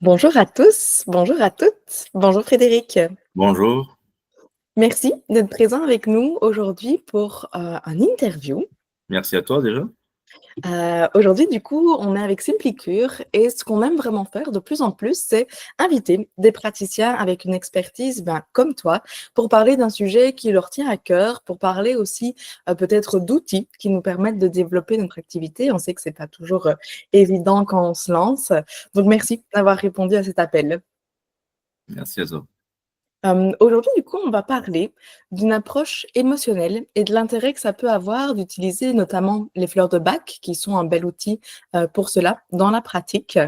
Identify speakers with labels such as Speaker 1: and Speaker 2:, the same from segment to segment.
Speaker 1: Bonjour à tous, bonjour à toutes, bonjour Frédéric.
Speaker 2: Bonjour,
Speaker 1: Merci d'être présent avec nous aujourd'hui pour un interview.
Speaker 2: merci à toi déjà.
Speaker 1: Aujourd'hui, du coup, on est avec Simplicure et ce qu'on aime vraiment faire de plus en plus, c'est inviter des praticiens avec une expertise comme toi pour parler d'un sujet qui leur tient à cœur, pour parler aussi peut-être d'outils qui nous permettent de développer notre activité. On sait que c'est pas toujours évident quand on se lance. Donc, merci d'avoir répondu à cet appel.
Speaker 2: Merci à toi.
Speaker 1: Aujourd'hui, du coup, on va parler d'une approche émotionnelle et de l'intérêt que ça peut avoir d'utiliser notamment les fleurs de bac, qui sont un bel outil, pour cela dans la pratique.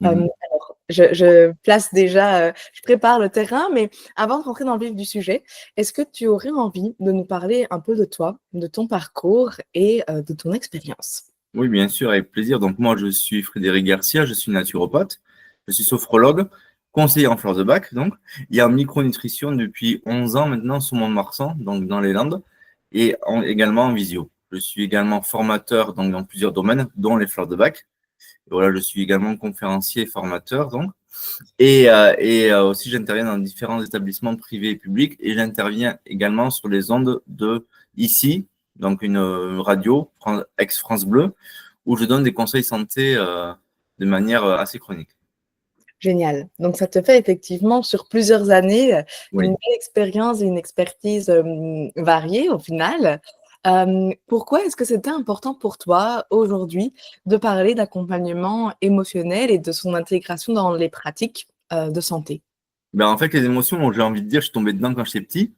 Speaker 2: Mhm.
Speaker 1: Alors je place déjà, je prépare le terrain, mais avant de rentrer dans le vif du sujet, est-ce que tu aurais envie de nous parler un peu de toi, de ton parcours et de ton expérience?
Speaker 2: Oui, bien sûr, avec plaisir. Donc moi, je suis Frédéric Garcia, je suis naturopathe, je suis sophrologue, conseiller en fleurs de bac, donc, et en micronutrition depuis 11 ans maintenant sur Mont-de-Marsan, donc dans les Landes, et également en visio. Je suis également formateur donc, dans plusieurs domaines, dont les fleurs de bac. Et voilà, je suis également conférencier et formateur, donc. Aussi, j'interviens dans différents établissements privés et publics et j'interviens également sur les ondes de ici, donc une radio, ex-France Bleu, où je donne des conseils santé de manière assez chronique.
Speaker 1: Génial. Donc ça te fait effectivement sur plusieurs années, une
Speaker 2: Oui.
Speaker 1: belle expérience et une expertise, variée au final. Pourquoi est-ce que c'était important pour toi aujourd'hui de parler d'accompagnement émotionnel et de son intégration dans les pratiques, de santé?
Speaker 2: Ben, en fait, les émotions, moi, j'ai envie de dire, je suis tombé dedans quand j'étais petit.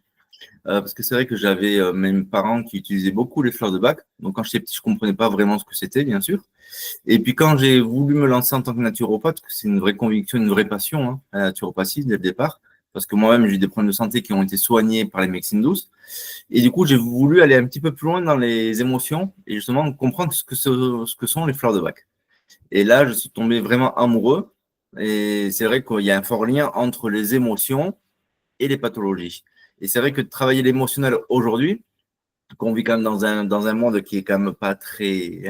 Speaker 2: Parce que c'est vrai que j'avais mes parents qui utilisaient beaucoup les fleurs de bac. Donc, quand j'étais petit, je ne comprenais pas vraiment ce que c'était, bien sûr. Et puis, quand j'ai voulu me lancer en tant que naturopathe, parce que c'est une vraie conviction, une vraie passion, hein, la naturopathie, dès le départ, parce que moi-même, j'ai eu des problèmes de santé qui ont été soignés par les médecines douces. Et du coup, j'ai voulu aller un petit peu plus loin dans les émotions et justement comprendre ce que sont les fleurs de bac. Et là, je suis tombé vraiment amoureux. Et c'est vrai qu'il y a un fort lien entre les émotions et les pathologies. Et c'est vrai que de travailler l'émotionnel aujourd'hui, qu'on vit quand même dans un monde qui est quand même pas très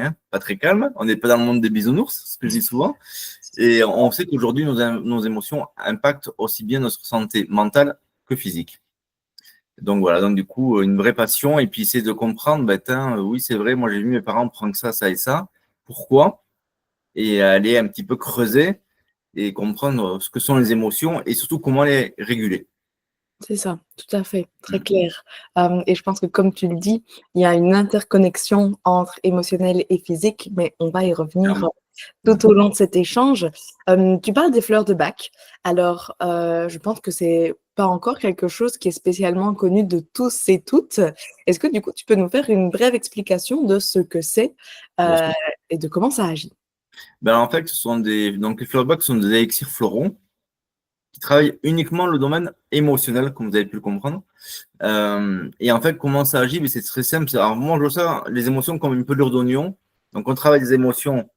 Speaker 2: calme. On n'est pas dans le monde des bisounours, ce que je dis souvent. Et on sait qu'aujourd'hui, nos émotions impactent aussi bien notre santé mentale que physique. Donc voilà, donc du coup, une vraie passion. Et puis, c'est de comprendre, ben, oui, c'est vrai, moi j'ai vu mes parents prendre ça et ça. Pourquoi? Et aller un petit peu creuser et comprendre ce que sont les émotions et surtout comment les réguler.
Speaker 1: C'est ça, tout à fait, très clair. Et je pense que comme tu le dis, il y a une interconnexion entre émotionnel et physique, mais on va y revenir
Speaker 2: Clairement.
Speaker 1: tout au long de cet échange. Tu parles des fleurs de bac. Alors, je pense que c'est pas encore quelque chose qui est spécialement connu de tous et toutes. Est-ce que du coup, tu peux nous faire une brève explication de ce que c'est,
Speaker 2: Bien
Speaker 1: heu,
Speaker 2: sûr.
Speaker 1: et de comment ça agit?
Speaker 2: Ben, en fait, donc les fleurs sont des élixirs floraux qui travaillent uniquement le domaine émotionnel, comme vous avez pu le comprendre. Et en fait, comment ça agit? Ben, c'est très simple. Alors, moi, je vois ça, les émotions comme une pelure d'oignon. Donc, on travaille des émotions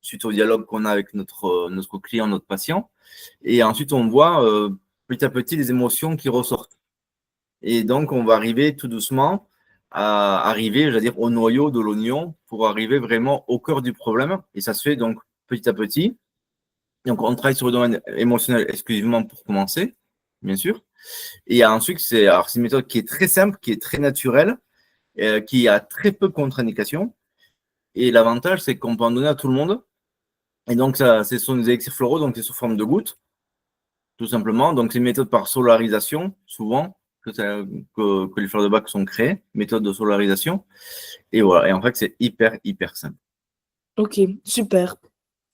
Speaker 2: suite au dialogue qu'on a avec notre client, notre patient. Et ensuite, on voit petit à petit les émotions qui ressortent. Et donc, on va arriver tout doucement à arriver, je veux dire, au noyau de l'oignon pour arriver vraiment au cœur du problème. Et ça se fait donc petit à petit. Donc, on travaille sur le domaine émotionnel exclusivement pour commencer, bien sûr. Et ensuite, c'est une méthode qui est très simple, qui est très naturelle, qui a très peu de contre-indications. Et l'avantage, c'est qu'on peut en donner à tout le monde. Et donc, ça, ce sont des élixirs floraux, donc c'est sous forme de gouttes, tout simplement. Donc, c'est une méthode par solarisation, souvent, que les fleurs de bac sont créées, méthode de solarisation. Et voilà. Et en fait, c'est hyper simple.
Speaker 1: OK, super.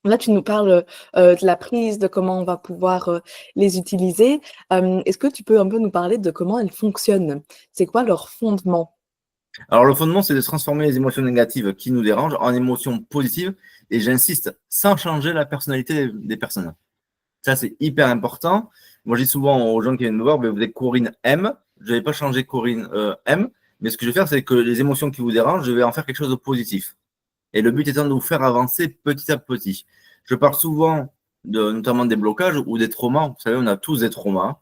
Speaker 1: Là, tu nous parles, de la prise, de comment on va pouvoir, les utiliser. Est-ce que tu peux un peu nous parler de comment elles fonctionnent? C'est quoi leur fondement?
Speaker 2: Alors, le fondement, c'est de transformer les émotions négatives qui nous dérangent en émotions positives. Et j'insiste, sans changer la personnalité des personnes. Ça, c'est hyper important. Moi, je dis souvent aux gens qui viennent me voir, ben, vous êtes Corinne M. Je ne vais pas changer Corinne M. Mais ce que je vais faire, c'est que les émotions qui vous dérangent, je vais en faire quelque chose de positif. Et le but étant de vous faire avancer petit à petit. Je parle souvent notamment des blocages ou des traumas. Vous savez, on a tous des traumas,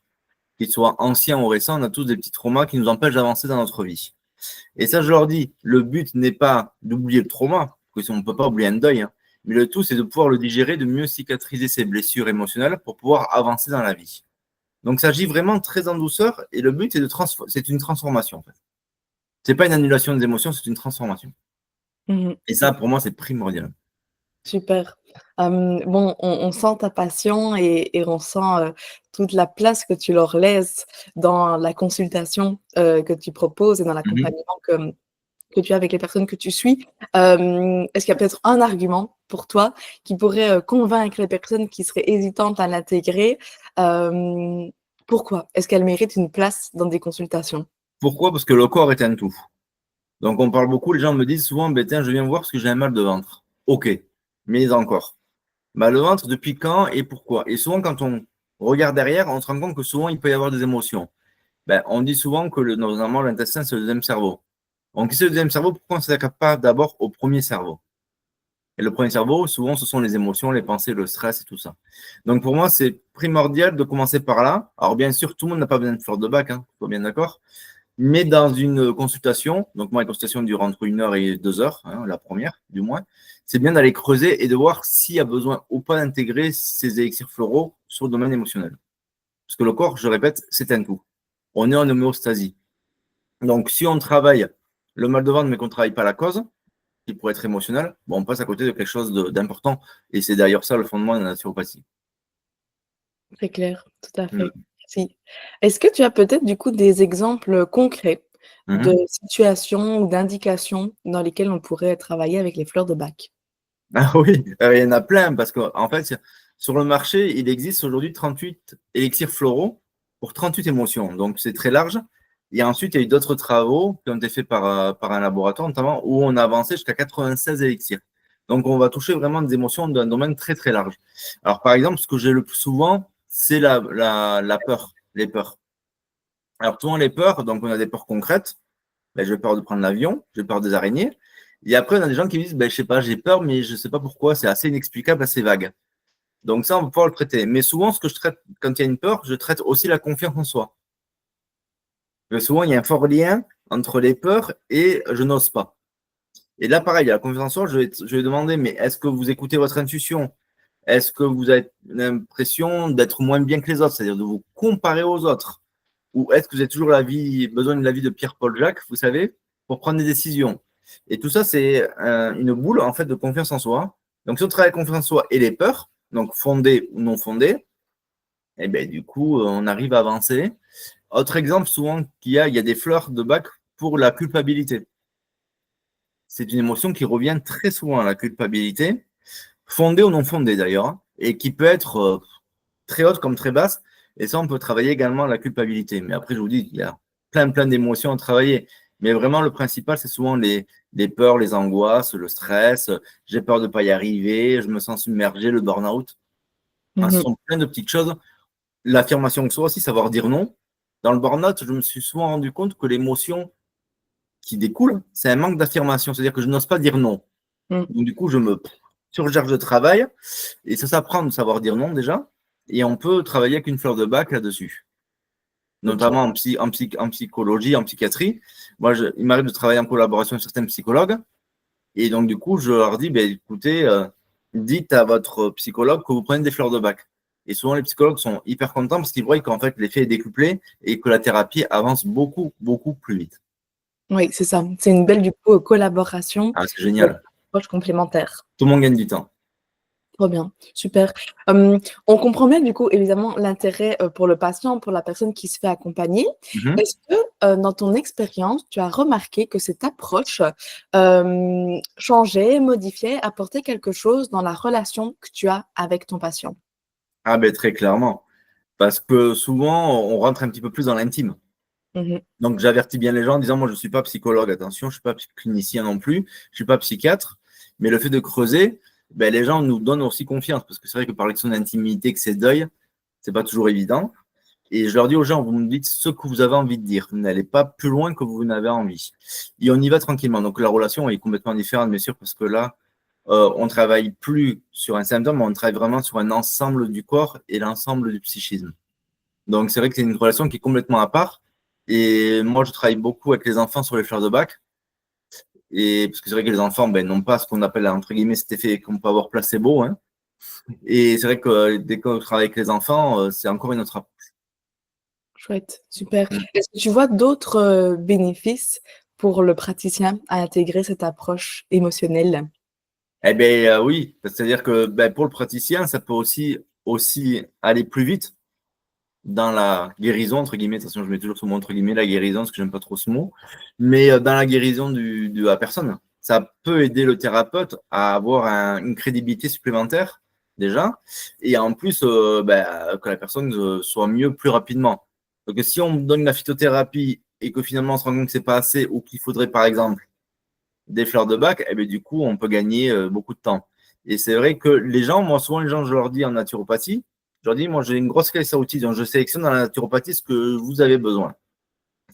Speaker 2: qu'ils soient anciens ou récents, on a tous des petits traumas qui nous empêchent d'avancer dans notre vie. Et ça, je leur dis, le but n'est pas d'oublier le trauma, parce qu'on ne peut pas oublier un deuil, hein, Mais le tout, c'est de pouvoir le digérer, de mieux cicatriser ses blessures émotionnelles pour pouvoir avancer dans la vie. Donc, ça agit vraiment très en douceur et le but, c'est une transformation. En fait. Ce n'est pas une annulation des émotions, c'est une transformation.
Speaker 1: Mmh.
Speaker 2: Et ça, pour moi, c'est primordial.
Speaker 1: Super. Bon, on sent ta passion et on sent, toute la place que tu leur laisses dans la consultation, que tu proposes et dans
Speaker 2: Mhm.
Speaker 1: l'accompagnement que tu as avec les personnes que tu suis. Est-ce qu'il y a peut-être un argument pour toi qui pourrait, convaincre les personnes qui seraient hésitantes à l'intégrer? Hem, Pourquoi? Est-ce qu'elle mérite une place dans des consultations?
Speaker 2: Pourquoi? Parce que le corps est un tout. Donc, on parle beaucoup, les gens me disent souvent, ben, tiens, je viens voir parce que j'ai un mal de ventre. OK, mais encore. Mal au ventre, depuis quand et pourquoi? Et souvent, quand on regarde derrière, on se rend compte que souvent, il peut y avoir des émotions. Ben, on dit souvent que normalement, l'intestin, c'est le deuxième cerveau. Donc, si c'est le deuxième cerveau, pourquoi on ne s'attaque pas d'abord au premier cerveau? Et le premier cerveau, souvent, ce sont les émotions, les pensées, le stress et tout ça. Donc, pour moi, c'est primordial de commencer par là. Alors, bien sûr, tout le monde n'a pas besoin de fleur de bac, hein, faut bien d'accord. Mais dans une consultation, donc moi, une consultation dure entre 1 heure et 2 heures, hein, la première, du moins, c'est bien d'aller creuser et de voir s'il y a besoin ou pas d'intégrer ces élixirs floraux sur le domaine émotionnel. Parce que le corps, je répète, c'est un tout. On est en homéostasie. Donc, si on travaille le mal de ventre, mais qu'on ne travaille pas la cause, qui pourrait être émotionnel, bon, on passe à côté de quelque chose d'important. Et c'est d'ailleurs ça le fondement de la naturopathie.
Speaker 1: Très clair, tout à
Speaker 2: Mm.
Speaker 1: fait. Merci. Est-ce que tu as peut-être du coup des exemples concrets de
Speaker 2: Mhm.
Speaker 1: situations ou d'indications dans lesquelles on pourrait travailler avec les fleurs de bac?
Speaker 2: Ah oui, il y en a plein parce qu'en fait, sur le marché, il existe aujourd'hui 38 élixirs floraux pour 38 émotions. Donc, c'est très large. Et ensuite, il y a eu d'autres travaux qui ont été faits par un laboratoire, notamment, où on a avancé jusqu'à 96 élixirs. Donc, on va toucher vraiment des émotions d'un domaine très, très large. Alors, par exemple, ce que j'ai le plus souvent, c'est la peur, les peurs. Alors, souvent, les peurs, donc on a des peurs concrètes. Ben, j'ai peur de prendre l'avion, j'ai peur des araignées. Et après, on a des gens qui me disent, ben, je sais pas, j'ai peur, mais je sais pas pourquoi, c'est assez inexplicable, assez vague. Donc ça, on va pouvoir le traiter. Mais souvent, ce que je traite quand il y a une peur, je traite aussi la confiance en soi. Mais souvent, il y a un fort lien entre les peurs et je n'ose pas. Et là, pareil, à la confiance en soi, je vais demander, mais est-ce que vous écoutez votre intuition? Est-ce que vous avez l'impression d'être moins bien que les autres, c'est-à-dire de vous comparer aux autres? Ou est-ce que vous avez toujours besoin de l'avis de Pierre-Paul Jacques, vous savez, pour prendre des décisions? Et tout ça, c'est une boule en fait de confiance en soi. Donc, si on travaille la confiance en soi et les peurs, donc fondées ou non fondées, et bien, du coup, on arrive à avancer. Autre exemple, souvent, il y a des fleurs de bac pour la culpabilité. C'est une émotion qui revient très souvent à la culpabilité, fondée ou non fondée d'ailleurs, hein, et qui peut être très haute comme très basse. Et ça, on peut travailler également la culpabilité. Mais après, je vous dis, il y a plein d'émotions à travailler. Mais vraiment, le principal, c'est souvent les peurs, les angoisses, le stress. J'ai peur de ne pas y arriver, je me sens submergé, le burn-out. Enfin, ce
Speaker 1: Mmh.
Speaker 2: sont plein de petites choses. L'affirmation de soi aussi, savoir dire non. Dans le burn-out, je me suis souvent rendu compte que l'émotion qui découle, c'est un manque d'affirmation. C'est-à-dire que je n'ose pas dire non.
Speaker 1: Mmh.
Speaker 2: Donc, du coup, je me surcharge de travail. Et ça s'apprend de savoir dire non déjà. Et on peut travailler avec une fleur de bac là-dessus,
Speaker 1: OK.
Speaker 2: notamment en psychologie, en psychiatrie. Moi, il m'arrive de travailler en collaboration avec certains psychologues. Et donc, du coup, je leur dis, ben, écoutez, dites à votre psychologue que vous prenez des fleurs de bac. Et souvent, les psychologues sont hyper contents parce qu'ils voient qu'en fait, l'effet est décuplé et que la thérapie avance beaucoup, beaucoup plus vite.
Speaker 1: Oui, c'est ça. C'est une belle, du coup, collaboration
Speaker 2: Ah, c'est
Speaker 1: et
Speaker 2: génial.
Speaker 1: approche complémentaire.
Speaker 2: Tout le monde gagne du temps.
Speaker 1: Trop bien, super. On comprend bien, du coup, évidemment, l'intérêt, pour le patient, pour la personne qui se fait accompagner.
Speaker 2: Mhm.
Speaker 1: Est-ce que, dans ton expérience, tu as remarqué que cette approche, changeait, modifiait, apportait quelque chose dans la relation que tu as avec ton patient?
Speaker 2: Ah, ben, très clairement. Parce que souvent, on rentre un petit peu plus dans l'intime.
Speaker 1: Mmh mh.
Speaker 2: Donc, j'avertis bien les gens en disant, moi, je ne suis pas psychologue, attention, je ne suis pas clinicien non plus, je ne suis pas psychiatre, mais le fait de creuser, ben, les gens nous donnent aussi confiance, parce que c'est vrai que parler de son intimité, que c'est deuil, c'est pas toujours évident. Et je leur dis aux gens, vous me dites ce que vous avez envie de dire, vous n'allez pas plus loin que vous n'avez envie. Et on y va tranquillement. Donc, la relation est complètement différente, bien sûr, parce que là, on ne travaille plus sur un symptôme, on travaille vraiment sur un ensemble du corps et l'ensemble du psychisme. Donc, c'est vrai que c'est une relation qui est complètement à part. Et moi, je travaille beaucoup avec les enfants sur les fleurs de bac. Et parce que c'est vrai que les enfants n'ont pas ce qu'on appelle, entre guillemets, cet effet qu'on peut avoir placebo. Hein. Et c'est vrai que dès qu'on travaille avec les enfants, c'est encore une autre approche.
Speaker 1: Chouette, super.
Speaker 2: Mm.
Speaker 1: Est-ce que tu vois d'autres bénéfices pour le praticien à intégrer cette approche émotionnelle?
Speaker 2: Eh bien, oui, c'est-à-dire que pour le praticien, ça peut aussi aller plus vite dans la guérison, entre guillemets. Attention, je mets toujours ce mot entre guillemets, la guérison, parce que j'aime pas trop ce mot. Mais dans la guérison de la personne, ça peut aider le thérapeute à avoir une crédibilité supplémentaire, déjà. Et en plus, que la personne soit mieux plus rapidement. Donc, si on donne la phytothérapie et que finalement on se rend compte que c'est pas assez, ou qu'il faudrait, par exemple, des fleurs de bac, eh bien, du coup, on peut gagner beaucoup de temps. Et c'est vrai que les gens, moi, souvent, les gens, je leur dis en naturopathie, je leur dis, moi, j'ai une grosse caisse à outils, donc je sélectionne dans la naturopathie ce que vous avez besoin.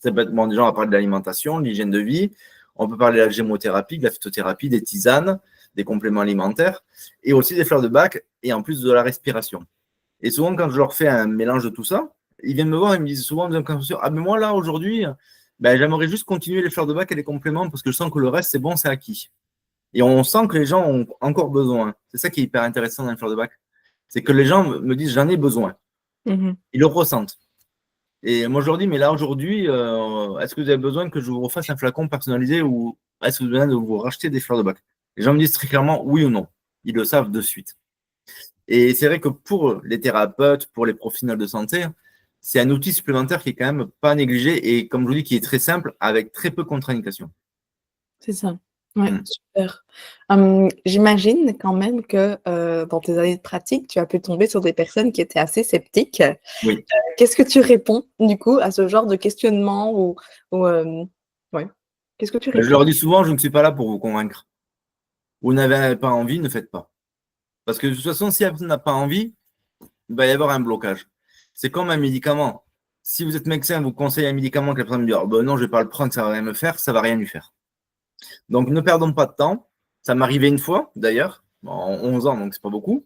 Speaker 2: C'est bêtement, des gens, on va parler de l'alimentation, de l'hygiène de vie, on peut parler de la gémothérapie, de la phytothérapie, des tisanes, des compléments alimentaires, et aussi des fleurs de bac, et en plus de la respiration. Et souvent, quand je leur fais un mélange de tout ça, ils viennent me voir et me disent souvent, ah, mais moi, là, aujourd'hui, j'aimerais juste continuer les fleurs de bac et les compléments parce que je sens que le reste, c'est bon, c'est acquis. Et on sent que les gens ont encore besoin. C'est ça qui est hyper intéressant dans les fleurs de bac. C'est que les gens me disent, j'en ai besoin.
Speaker 1: Mmh.
Speaker 2: Ils le ressentent. Et moi, je leur dis, mais là, aujourd'hui, est-ce que vous avez besoin que je vous refasse un flacon personnalisé ou est-ce que vous avez besoin de vous racheter des fleurs de bac? Les gens me disent très clairement oui ou non. Ils le savent de suite. Et c'est vrai que pour les thérapeutes, pour les professionnels de santé, c'est un outil supplémentaire qui est quand même pas négligé et, comme je vous dis, qui est très simple avec très peu de contre-indications.
Speaker 1: C'est ça. Ouais,
Speaker 2: Mm.
Speaker 1: super. J'imagine quand même que, dans tes années de pratique, tu as pu tomber sur des personnes qui étaient assez sceptiques.
Speaker 2: Oui.
Speaker 1: Qu'est-ce que tu réponds, du coup, à ce genre de questionnement ou ouais, qu'est-ce que tu
Speaker 2: Je
Speaker 1: réponds?
Speaker 2: leur dis souvent, je ne suis pas là pour vous convaincre. Vous n'avez pas envie, ne faites pas. Parce que de toute façon, si la personne n'a pas envie, il va y avoir un blocage. C'est comme un médicament. Si vous êtes médecin, vous conseillez un médicament que la personne me dit, oh, ben non, je ne vais pas le prendre, ça ne va rien me faire, ça ne va rien lui faire. Donc, ne perdons pas de temps. Ça m'arrivait une fois, d'ailleurs, en 11 ans, donc c'est pas beaucoup.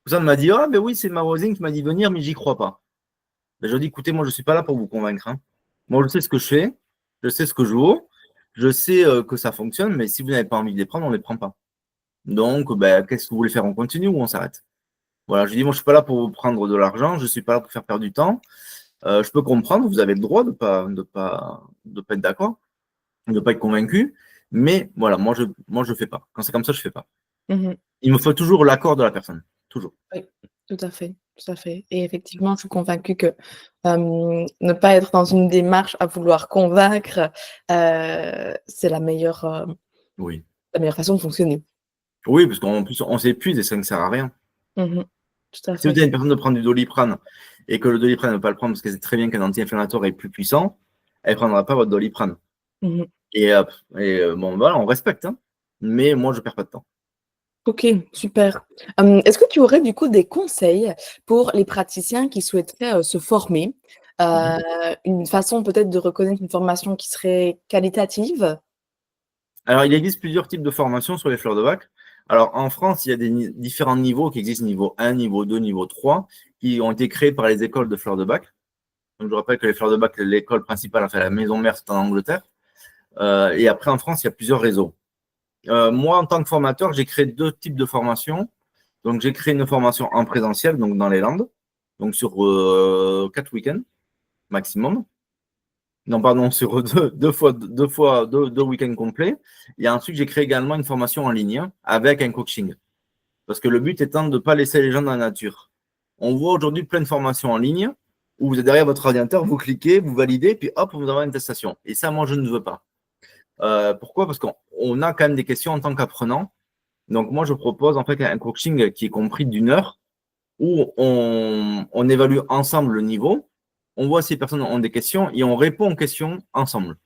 Speaker 2: Ça m'a dit, ah, ben oui, c'est ma voisine qui m'a dit venir, mais j'y crois pas. Ben, je dis, écoutez, moi, je ne suis pas là pour vous convaincre. Hein. Moi, je sais ce que je fais, je sais ce que je vaux, je sais que ça fonctionne, mais si vous n'avez pas envie de les prendre, on ne les prend pas. Donc, qu'est-ce que vous voulez faire? On continue ou on s'arrête? Voilà, je dis, moi, je ne suis pas là pour vous prendre de l'argent, je ne suis pas là pour faire perdre du temps. Je peux comprendre, vous avez le droit de pas être d'accord, de ne pas être convaincu, mais voilà, moi, je fais pas. Quand c'est comme ça, je fais pas.
Speaker 1: Mmh.
Speaker 2: Il me faut toujours l'accord de la personne, toujours.
Speaker 1: Oui, tout à fait, tout à fait et effectivement, je suis convaincue que, ne pas être dans une démarche à vouloir convaincre, c'est
Speaker 2: Oui.
Speaker 1: la meilleure façon de fonctionner.
Speaker 2: Oui, parce qu'en plus, on s'épuise et ça ne sert à rien.
Speaker 1: Mmh. Tout à
Speaker 2: Si vous
Speaker 1: fait.
Speaker 2: avez une personne de prendre du Doliprane et que le Doliprane ne veut pas le prendre parce qu'elle sait très bien qu'un anti-inflammatoire est plus puissant, elle ne prendra pas votre Doliprane.
Speaker 1: Mmh.
Speaker 2: Et bon, voilà, on respecte, hein, mais moi, je ne perds pas de temps.
Speaker 1: OK, super. Est-ce que tu aurais du coup des conseils pour les praticiens qui souhaiteraient, se former?
Speaker 2: Mhm.
Speaker 1: Une façon peut-être de reconnaître une formation qui serait qualitative?
Speaker 2: Alors, il existe plusieurs types de formations sur les fleurs de bac. Alors, en France, il y a différents niveaux qui existent, niveau 1, niveau 2, niveau 3, qui ont été créés par les écoles de fleurs de bac. Donc, je rappelle que les fleurs de bac, l'école principale, enfin la maison mère, c'est en Angleterre. Et après, en France, il y a plusieurs réseaux. Moi, en tant que formateur, j'ai créé deux types de formations. Donc, j'ai créé une formation en présentiel, donc dans les Landes, donc sur 4 week-ends maximum. Non, pardon, sur deux week-ends complets. Et ensuite, j'ai créé également une formation en ligne avec un coaching. Parce que le but étant de ne pas laisser les gens dans la nature. On voit aujourd'hui plein de formations en ligne où vous êtes derrière votre ordinateur, vous cliquez, vous validez, puis hop, vous avez une attestation. Et ça, moi, je ne veux pas. Pourquoi? Parce qu'on a quand même des questions en tant qu'apprenant. Donc, moi, je propose en fait un coaching qui est compris d'1 heure où on évalue ensemble le niveau, on voit si les personnes ont des questions et on répond aux questions ensemble.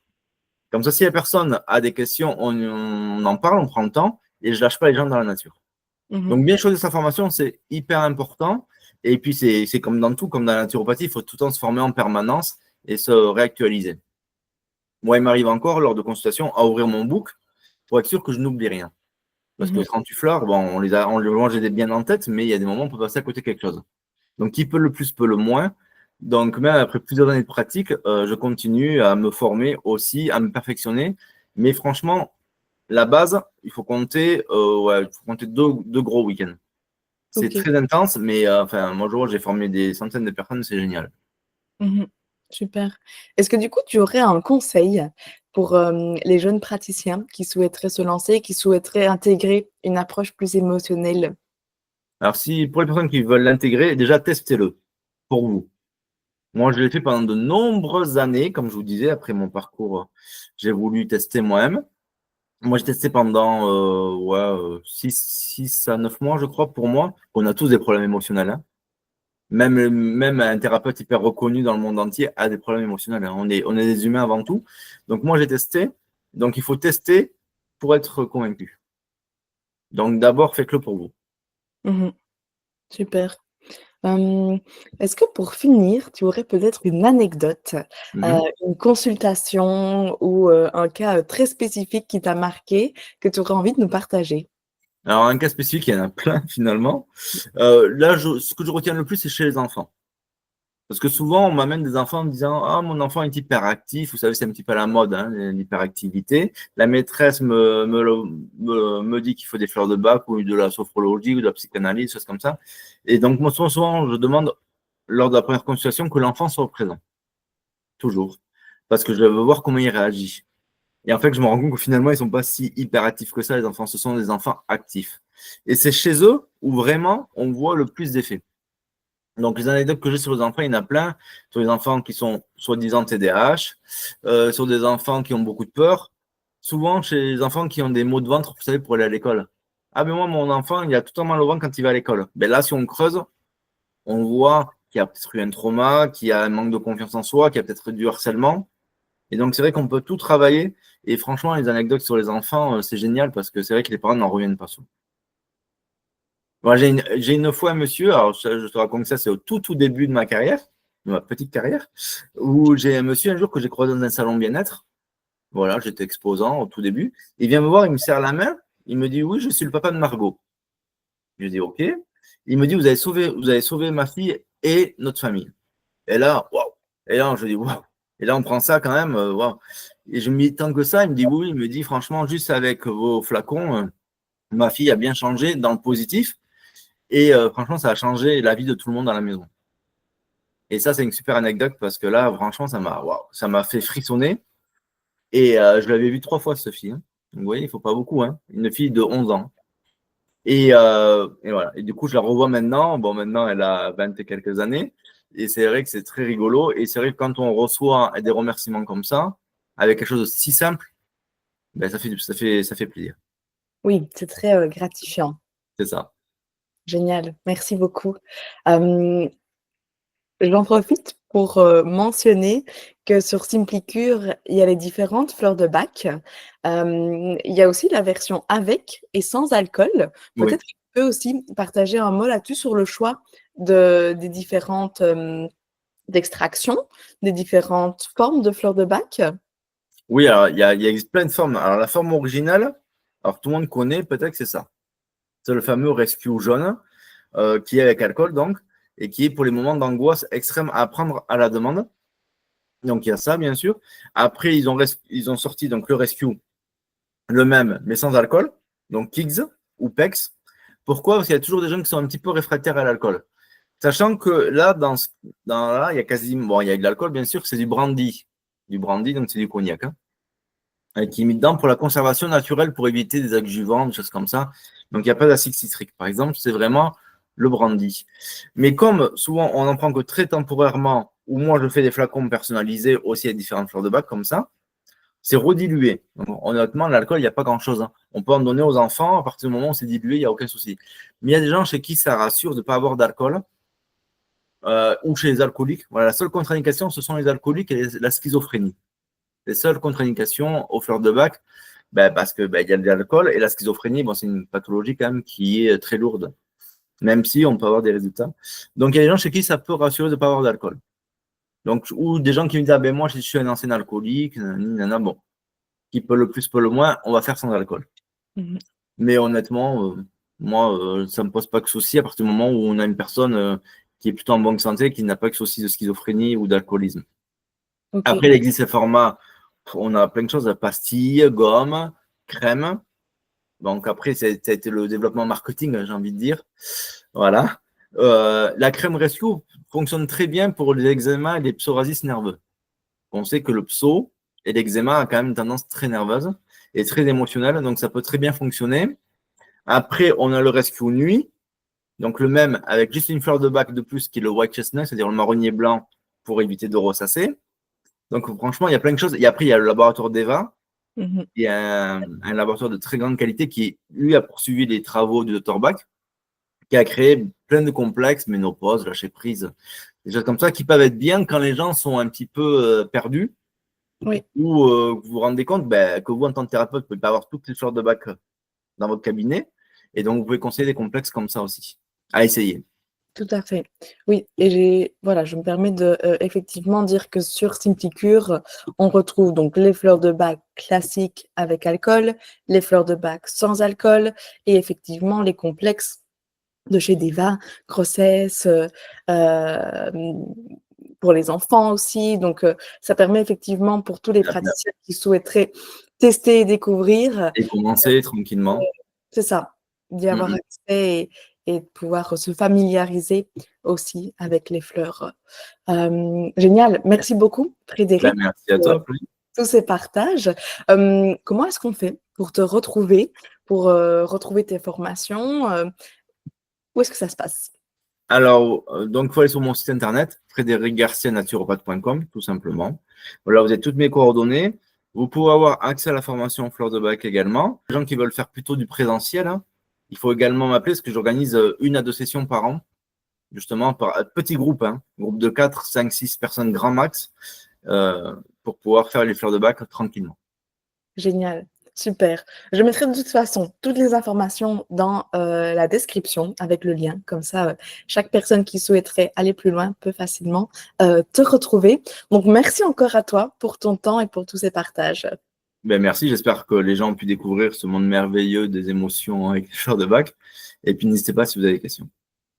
Speaker 2: Comme ça, si la personne a des questions, on en parle, on prend le temps et je ne lâche pas les gens dans la nature.
Speaker 1: Mmh.
Speaker 2: Donc, bien choisir sa formation, c'est hyper important. Et puis, c'est comme dans tout, comme dans la naturopathie, il faut tout le temps se former en permanence et se réactualiser. Moi, il m'arrive encore, lors de consultations, à ouvrir mon book pour être sûr que je n'oublie rien. Parce que
Speaker 1: Mmh.
Speaker 2: 38 fleurs, bon, moi, j'ai bien en tête, mais il y a des moments où on peut passer à côté de quelque chose. Donc, qui peut le plus, peut le moins. Donc, même après plusieurs années de pratique, je continue à me former aussi, à me perfectionner. Mais franchement, la base, il faut compter deux gros week-ends. C'est
Speaker 1: OK.
Speaker 2: très intense, mais enfin, moi, je vois, j'ai formé des centaines de personnes, c'est génial.
Speaker 1: Mmh. Super. Est-ce que du coup, tu aurais un conseil pour, les jeunes praticiens qui souhaiteraient se lancer, qui souhaiteraient intégrer une approche plus émotionnelle?
Speaker 2: Alors, si pour les personnes qui veulent l'intégrer, déjà, testez-le pour vous. Moi, je l'ai fait pendant de nombreuses années, comme je vous disais, après mon parcours, j'ai voulu tester moi-même. Moi, j'ai testé pendant 6 à 9 mois, je crois, pour moi. On a tous des problèmes émotionnels, hein. Même un thérapeute hyper reconnu dans le monde entier a des problèmes émotionnels, hein. On est des humains avant tout. Donc, moi, j'ai testé. Donc, il faut tester pour être convaincu. Donc, d'abord, faites-le pour vous.
Speaker 1: Mmh. Super. Hem, Est-ce que pour finir, tu aurais peut-être une anecdote,
Speaker 2: Mhm.
Speaker 1: une consultation ou, un cas, très spécifique qui t'a marqué, que tu aurais envie de nous partager?
Speaker 2: Alors, un cas spécifique, il y en a plein finalement. Là, ce que je retiens le plus, c'est chez les enfants. Parce que souvent, on m'amène des enfants en me disant: Ah, mon enfant est hyperactif. Vous savez, c'est un petit peu à la mode, hein, l'hyperactivité. La maîtresse me dit qu'il faut des fleurs de bac ou de la sophrologie ou de la psychanalyse, des choses comme ça. Et donc, moi, souvent, je demande lors de la première consultation que l'enfant soit présent, toujours. Parce que je veux voir comment il réagit. Et en fait, je me rends compte que finalement, ils ne sont pas si hyperactifs que ça, les enfants. Ce sont des enfants actifs. Et c'est chez eux où vraiment on voit le plus d'effets. Donc, les anecdotes que j'ai sur les enfants, il y en a plein. Sur les enfants qui sont soi-disant TDAH, sur des enfants qui ont beaucoup de peur. Souvent, chez les enfants qui ont des maux de ventre, vous savez, pour aller à l'école. Ah, mais moi, mon enfant, il a tout le temps mal au ventre quand il va à l'école. Ben là, si on creuse, on voit qu'il y a peut-être eu un trauma, qu'il y a un manque de confiance en soi, qu'il y a peut-être du harcèlement. Et donc, c'est vrai qu'on peut tout travailler. Et franchement, les anecdotes sur les enfants, c'est génial parce que c'est vrai que les parents n'en reviennent pas souvent. Moi, j'ai une fois un monsieur, alors je te raconte ça, c'est au tout début de ma carrière, de ma petite carrière, où j'ai un monsieur un jour que j'ai croisé dans un salon bien-être. Voilà, j'étais exposant au tout début. Il vient me voir, il me serre la main, il me dit: Oui, je suis le papa de Margot. Je dis: Ok. Il me dit: Vous avez sauvé ma fille et notre famille. Et là, waouh. Et là, je dis: Waouh. Et là, on prend ça quand même, waouh. Et je me dis: Tant que ça, il me dit: Oui. Il me dit: Franchement, juste avec vos flacons, ma fille a bien changé dans le positif. Et franchement, ça a changé la vie de tout le monde dans la maison. Et ça, c'est une super anecdote parce que là, franchement, ça m'a fait frissonner. Et je l'avais vu 3 fois, cette fille, hein. Donc, vous voyez, il ne faut pas beaucoup, hein. Une fille de 11 ans. Et voilà. Et du coup, je la revois maintenant. Bon, maintenant, elle a 20 et quelques années. Et c'est vrai que c'est très rigolo. Et c'est vrai que quand on reçoit des remerciements comme ça, avec quelque chose de si simple, ben, ça fait plaisir.
Speaker 1: Oui, c'est très, gratifiant.
Speaker 2: C'est ça.
Speaker 1: Génial, merci beaucoup. Hem, J'en profite pour, mentionner que sur Simplicure, il y a les différentes fleurs de bac. Il y a aussi la version avec et sans alcool.
Speaker 2: Oui.
Speaker 1: Peut-être que tu peux aussi partager un mot là-dessus sur le choix des différentes, d'extraction, des différentes formes de fleurs de bac?
Speaker 2: Oui, alors il existe plein de formes. Alors, la forme originale, alors tout le monde connaît, peut-être que c'est ça. C'est le fameux Rescue jaune, qui est avec alcool, donc, et qui est pour les moments d'angoisse extrême à prendre à la demande. Donc, il y a ça, bien sûr. Après, ils ont sorti donc le Rescue, le même, mais sans alcool, donc Kix ou Pex. Pourquoi? Parce qu'il y a toujours des gens qui sont un petit peu réfractaires à l'alcool. Sachant que là, là, il y a quasiment, bon, il y a de l'alcool, bien sûr, c'est du brandy. Du brandy, donc c'est du cognac, hein, qui est mis dedans pour la conservation naturelle pour éviter des adjuvants, des choses comme ça. Donc, il n'y a pas d'acide citrique. Par exemple, c'est vraiment le brandy. Mais comme souvent, on n'en prend que très temporairement, ou moi, je fais des flacons personnalisés aussi avec différentes fleurs de bac comme ça, c'est redilué. Donc, honnêtement, l'alcool, il n'y a pas grand-chose, hein. On peut en donner aux enfants, à partir du moment où c'est dilué, il n'y a aucun souci. Mais il y a des gens chez qui ça rassure de ne pas avoir d'alcool, ou chez les alcooliques. Voilà, la seule contre-indication, ce sont les alcooliques et la schizophrénie. Les seules contre-indications aux fleurs de bac, ben, parce que ben, il y a de l'alcool et la schizophrénie, bon, c'est une pathologie quand même qui est très lourde, même si on peut avoir des résultats. Donc il y a des gens chez qui ça peut rassurer de ne pas avoir d'alcool. Donc, ou des gens qui me disent: Ah ben moi je suis un ancien alcoolique, nanana, bon, qui peut le plus, peut le moins, on va faire sans alcool.
Speaker 1: Mmh.
Speaker 2: Mais honnêtement, moi, ça ne me pose pas de souci à partir du moment où on a une personne qui est plutôt en bonne santé, qui n'a pas de souci de schizophrénie ou d'alcoolisme.
Speaker 1: OK.
Speaker 2: Après, il existe ces formats, on a plein de choses, pastilles, gomme. crème. Donc après, ça a été le développement marketing, j'ai envie de dire. Voilà. La crème Rescue fonctionne très bien pour les eczémas et les psoriasis nerveux. On sait que le pso et l'eczéma a quand même une tendance très nerveuse et très émotionnelle, donc ça peut très bien fonctionner. Après, on a le Rescue Nuit, donc le même avec juste une fleur de bac de plus qui est le white chestnut, c'est-à-dire le marronnier blanc pour éviter de ressasser. Donc franchement, il y a plein de choses. Et après, il y a le laboratoire d'Eva, qui est un laboratoire de très grande qualité qui, lui, a poursuivi les travaux du Dr Bach, qui a créé plein de complexes, ménopause, lâcher prise, des choses comme ça qui peuvent être bien quand les gens sont un petit peu perdus.
Speaker 1: Oui.
Speaker 2: Ou vous vous rendez compte que vous, en tant que thérapeute, vous ne pouvez pas avoir toutes les fleurs de bac dans votre cabinet. Et donc, vous pouvez conseiller des complexes comme ça aussi, à essayer.
Speaker 1: Tout à fait. Oui, et voilà, je me permets de effectivement dire que sur Simplicure, on retrouve donc les fleurs de bac classiques avec alcool, les fleurs de bac sans alcool et effectivement les complexes de chez Deva, grossesse, pour les enfants aussi. Donc, ça permet effectivement pour tous les praticiens qui souhaiteraient tester et découvrir.
Speaker 2: Et commencer tranquillement.
Speaker 1: C'est ça, d'y avoir accès et de pouvoir se familiariser aussi avec les fleurs. Génial, merci beaucoup Frédéric
Speaker 2: Merci à
Speaker 1: pour
Speaker 2: toi.
Speaker 1: tous ces partages. Comment est-ce qu'on fait pour te retrouver, pour retrouver tes formations? Où est-ce que ça se passe?
Speaker 2: Alors, donc, il faut aller sur mon site internet, frédéricgarcianaturopathe.com, tout simplement. Voilà, vous avez toutes mes coordonnées. Vous pouvez avoir accès à la formation Fleurs de Bac également. Les gens qui veulent faire plutôt du présentiel, hein, il faut également m'appeler parce que j'organise 1 à 2 sessions par an, justement, par petit groupe, hein, groupe de 4, 5, 6 personnes grand max, pour pouvoir faire les Fleurs de Bac tranquillement.
Speaker 1: Génial, super. Je mettrai de toute façon toutes les informations dans la description avec le lien. Comme ça, chaque personne qui souhaiterait aller plus loin peut facilement te retrouver. Donc, merci encore à toi pour ton temps et pour tous ces partages.
Speaker 2: Merci, j'espère que les gens ont pu découvrir ce monde merveilleux des émotions avec les Fleurs de Bac. Et puis, n'hésitez pas si vous avez des questions.